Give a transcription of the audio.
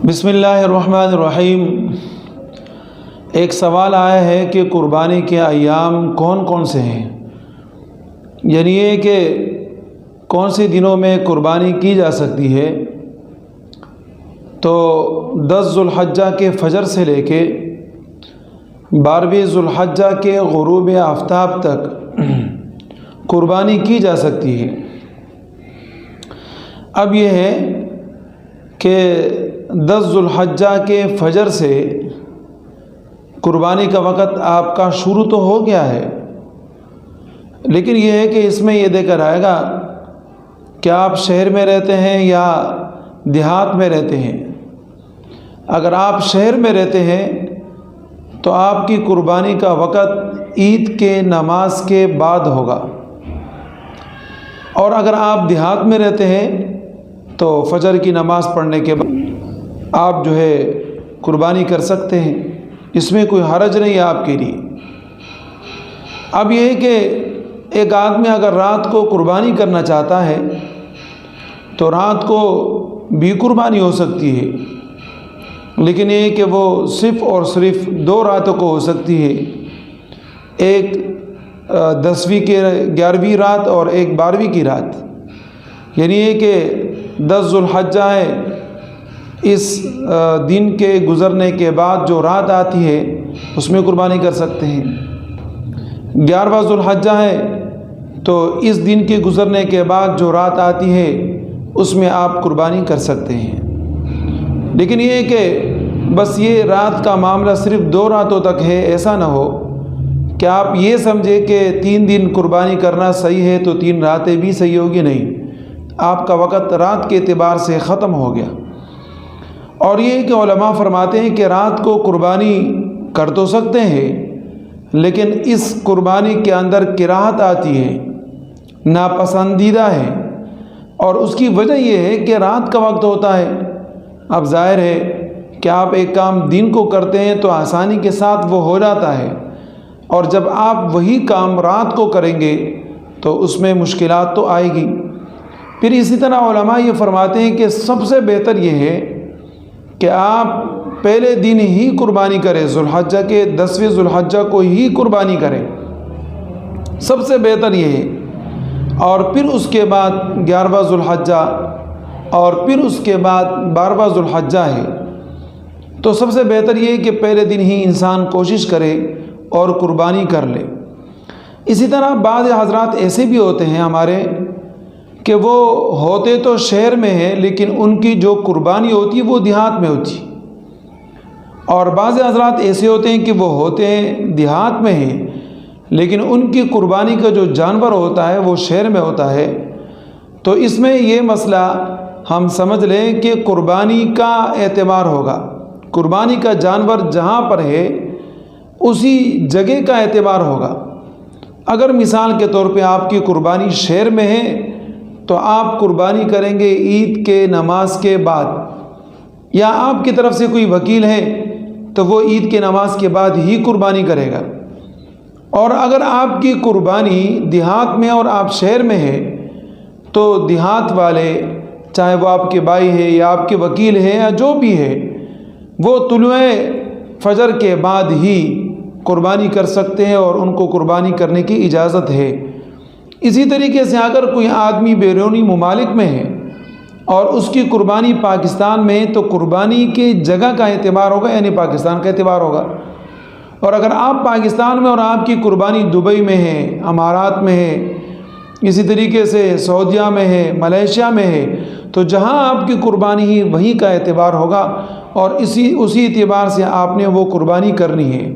بسم اللہ الرحمن الرحیم۔ ایک سوال آیا ہے کہ قربانی کے ایام کون کون سے ہیں، یعنی یہ کہ کون سے دنوں میں قربانی کی جا سکتی ہے۔ تو 10 ذو الحجہ کے فجر سے لے کے 12 ذو الحجہ کے غروب آفتاب تک قربانی کی جا سکتی ہے۔ اب یہ ہے کہ 10 ذو الحجہ کے فجر سے قربانی کا وقت آپ کا شروع تو ہو گیا ہے، لیکن یہ ہے کہ اس میں یہ دیکھا آئے گا کہ آپ شہر میں رہتے ہیں یا دیہات میں رہتے ہیں۔ اگر آپ شہر میں رہتے ہیں تو آپ کی قربانی کا وقت عید کے نماز کے بعد ہوگا، اور اگر آپ دیہات میں رہتے ہیں تو فجر کی نماز پڑھنے کے بعد آپ قربانی کر سکتے ہیں، اس میں کوئی حرج نہیں ہے آپ کے لیے۔ اب یہ ہے کہ ایک آدمی اگر رات کو قربانی کرنا چاہتا ہے تو رات کو بھی قربانی ہو سکتی ہے، لیکن یہ کہ وہ صرف اور صرف 2 راتوں کو ہو سکتی ہے، ایک 10ویں کی 11ویں رات اور ایک 12ویں کی رات۔ یعنی یہ کہ 10 ذو الحجہ ہے، اس دن کے گزرنے کے بعد جو رات آتی ہے اس میں قربانی کر سکتے ہیں۔ 11واں ذو الحجہ ہے تو اس دن کے گزرنے کے بعد جو رات آتی ہے اس میں آپ قربانی کر سکتے ہیں۔ لیکن یہ کہ بس یہ رات کا معاملہ صرف 2 راتوں تک ہے، ایسا نہ ہو کہ آپ یہ سمجھے کہ 3 دن قربانی کرنا صحیح ہے تو 3 راتیں بھی صحیح ہوگی، نہیں، آپ کا وقت رات کے اعتبار سے ختم ہو گیا۔ اور یہ کہ علماء فرماتے ہیں کہ رات کو قربانی کر تو سکتے ہیں، لیکن اس قربانی کے اندر کراہت آتی ہے، ناپسندیدہ ہے، اور اس کی وجہ یہ ہے کہ رات کا وقت ہوتا ہے۔ اب ظاہر ہے کہ آپ ایک کام دن کو کرتے ہیں تو آسانی کے ساتھ وہ ہو جاتا ہے، اور جب آپ وہی کام رات کو کریں گے تو اس میں مشکلات تو آئے گی۔ پھر اسی طرح علماء یہ فرماتے ہیں کہ سب سے بہتر یہ ہے کہ آپ پہلے دن ہی قربانی کریں، ذو الحجہ کے 10ویں ذو الحجہ کو ہی قربانی کریں، سب سے بہتر یہ ہے۔ اور پھر اس کے بعد 11واں ذو الحجہ اور پھر اس کے بعد 12واں ذو الحجہ ہے، تو سب سے بہتر یہ ہے کہ پہلے دن ہی انسان کوشش کرے اور قربانی کر لے۔ اسی طرح بعض حضرات ایسے بھی ہوتے ہیں ہمارے کہ وہ ہوتے تو شہر میں ہیں لیکن ان کی جو قربانی ہوتی ہے وہ دیہات میں ہوتی، اور بعض حضرات ایسے ہوتے ہیں کہ وہ ہوتے ہیں دیہات میں ہیں لیکن ان کی قربانی کا جو جانور ہوتا ہے وہ شہر میں ہوتا ہے۔ تو اس میں یہ مسئلہ ہم سمجھ لیں کہ قربانی کا اعتبار ہوگا، قربانی کا جانور جہاں پر ہے اسی جگہ کا اعتبار ہوگا۔ اگر مثال کے طور پہ آپ کی قربانی شہر میں ہے تو آپ قربانی کریں گے عید کے نماز کے بعد، یا آپ کی طرف سے کوئی وکیل ہے تو وہ عید کے نماز کے بعد ہی قربانی کرے گا۔ اور اگر آپ کی قربانی دیہات میں اور آپ شہر میں ہے تو دیہات والے، چاہے وہ آپ کے بھائی ہے یا آپ کے وکیل ہے یا جو بھی ہے، وہ طلوع فجر کے بعد ہی قربانی کر سکتے ہیں اور ان کو قربانی کرنے کی اجازت ہے۔ اسی طریقے سے اگر کوئی آدمی بیرونی ممالک میں ہے اور اس کی قربانی پاکستان میں ہے تو قربانی کی جگہ کا اعتبار ہوگا، یعنی پاکستان کا اعتبار ہوگا۔ اور اگر آپ پاکستان میں اور آپ کی قربانی دبئی میں ہے، امارات میں ہے، اسی طریقے سے سعودیہ میں ہے، ملیشیا میں ہے، تو جہاں آپ کی قربانی ہی وہیں کا اعتبار ہوگا، اور اسی اعتبار سے آپ نے وہ قربانی کرنی ہے۔